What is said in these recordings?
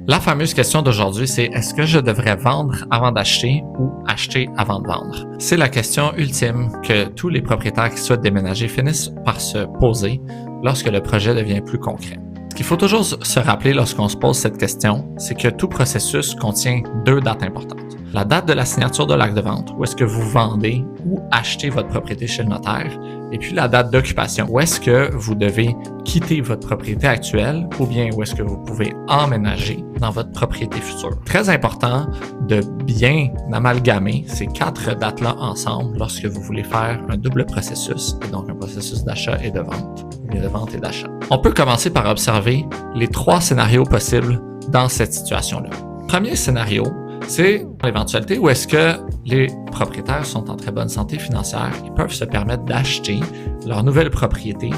La fameuse question d'aujourd'hui, c'est est-ce que je devrais vendre avant d'acheter ou acheter avant de vendre? C'est la question ultime que tous les propriétaires qui souhaitent déménager finissent par se poser lorsque le projet devient plus concret. Ce qu'il faut toujours se rappeler lorsqu'on se pose cette question, c'est que tout processus contient deux dates importantes. La date de la signature de l'acte de vente, où est-ce que vous vendez ou achetez votre propriété chez le notaire, et puis la date d'occupation, où est-ce que vous devez quitter votre propriété actuelle ou bien où est-ce que vous pouvez emménager dans votre propriété future. Très important de bien amalgamer ces quatre dates-là ensemble lorsque vous voulez faire un double processus, et donc un processus d'achat et de vente, ou bien de vente et d'achat. On peut commencer par observer les trois scénarios possibles dans cette situation-là. Premier scénario, c'est l'éventualité où est-ce que les propriétaires sont en très bonne santé financière et peuvent se permettre d'acheter leur nouvelle propriété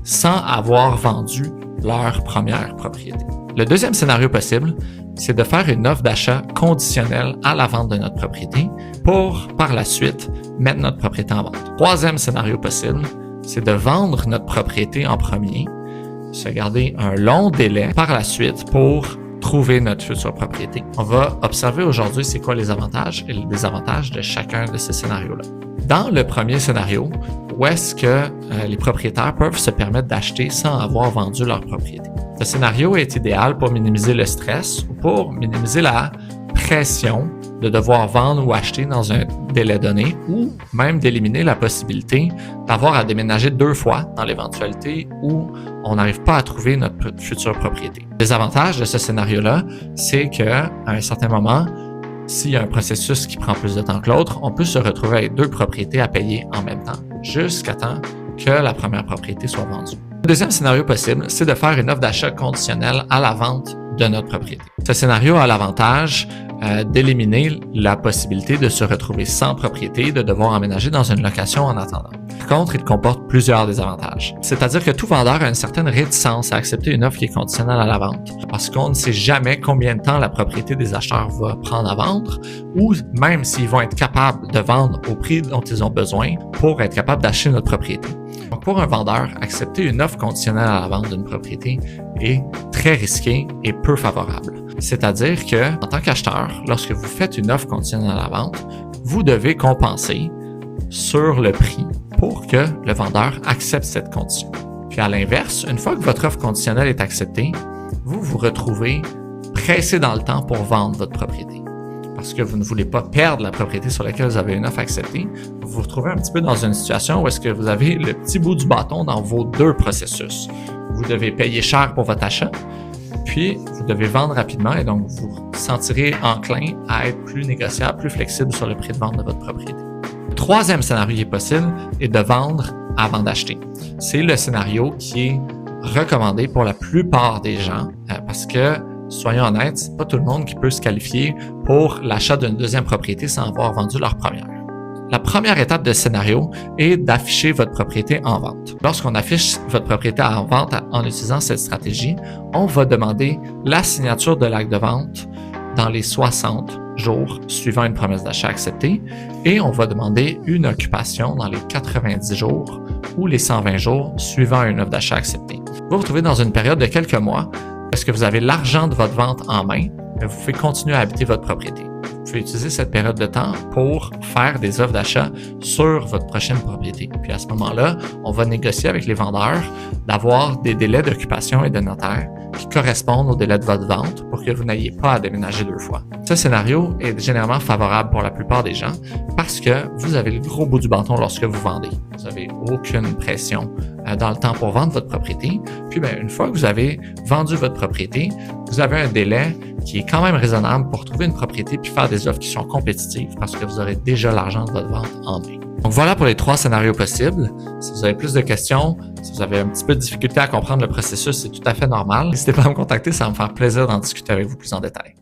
sans avoir vendu leur première propriété. Le deuxième scénario possible, c'est de faire une offre d'achat conditionnelle à la vente de notre propriété pour, par la suite, mettre notre propriété en vente. Troisième scénario possible, c'est de vendre notre propriété en premier, se garder un long délai par la suite pour trouver notre future propriété. On va observer aujourd'hui c'est quoi les avantages et les désavantages de chacun de ces scénarios-là. Dans le premier scénario, où est-ce que les propriétaires peuvent se permettre d'acheter sans avoir vendu leur propriété? Ce scénario est idéal pour minimiser le stress ou pour minimiser la pression de devoir vendre ou acheter dans un délai donné ou même d'éliminer la possibilité d'avoir à déménager 2 fois dans l'éventualité où on n'arrive pas à trouver notre future propriété. Les avantages de ce scénario-là, c'est qu'à un certain moment, s'il y a un processus qui prend plus de temps que l'autre, on peut se retrouver avec 2 propriétés à payer en même temps jusqu'à temps que la première propriété soit vendue. Le deuxième scénario possible, c'est de faire une offre d'achat conditionnelle à la vente de notre propriété. Ce scénario a l'avantage d'éliminer la possibilité de se retrouver sans propriété, de devoir emménager dans une location en attendant. Par contre, il comporte plusieurs désavantages. C'est-à-dire que tout vendeur a une certaine réticence à accepter une offre qui est conditionnelle à la vente parce qu'on ne sait jamais combien de temps la propriété des acheteurs va prendre à vendre ou même s'ils vont être capables de vendre au prix dont ils ont besoin pour être capables d'acheter notre propriété. Donc, pour un vendeur, accepter une offre conditionnelle à la vente d'une propriété est très risqué et peu favorable. C'est-à-dire que, en tant qu'acheteur, lorsque vous faites une offre conditionnelle à la vente, vous devez compenser sur le prix pour que le vendeur accepte cette condition. Puis à l'inverse, une fois que votre offre conditionnelle est acceptée, vous vous retrouvez pressé dans le temps pour vendre votre propriété. Parce que vous ne voulez pas perdre la propriété sur laquelle vous avez une offre acceptée, vous vous retrouvez un petit peu dans une situation où est-ce que vous avez le petit bout du bâton dans vos 2 processus. Vous devez payer cher pour votre achat, puis vous devez vendre rapidement et donc vous vous sentirez enclin à être plus négociable, plus flexible sur le prix de vente de votre propriété. Le troisième scénario qui est possible est de vendre avant d'acheter. C'est le scénario qui est recommandé pour la plupart des gens parce que soyons honnêtes, c'est pas tout le monde qui peut se qualifier pour l'achat d'une deuxième propriété sans avoir vendu leur première. La première étape de ce scénario est d'afficher votre propriété en vente. Lorsqu'on affiche votre propriété en vente en utilisant cette stratégie, on va demander la signature de l'acte de vente dans les 60 jours suivant une promesse d'achat acceptée et on va demander une occupation dans les 90 jours ou les 120 jours suivant une offre d'achat acceptée. Vous vous retrouvez dans une période de quelques mois parce que vous avez l'argent de votre vente en main, mais vous pouvez continuer à habiter votre propriété. Vous pouvez utiliser cette période de temps pour faire des offres d'achat sur votre prochaine propriété. Puis à ce moment-là, on va négocier avec les vendeurs d'avoir des délais d'occupation et de notaire qui correspondent au délai de votre vente pour que vous n'ayez pas à déménager 2 fois. Ce scénario est généralement favorable pour la plupart des gens parce que vous avez le gros bout du bâton lorsque vous vendez. Vous n'avez aucune pression dans le temps pour vendre votre propriété. Puis une fois que vous avez vendu votre propriété, vous avez un délai qui est quand même raisonnable pour trouver une propriété puis faire des offres qui sont compétitives parce que vous aurez déjà l'argent de votre vente en main. Donc voilà pour les 3 scénarios possibles. Si vous avez plus de questions, si vous avez un petit peu de difficulté à comprendre le processus, c'est tout à fait normal. N'hésitez pas à me contacter, ça va me faire plaisir d'en discuter avec vous plus en détail.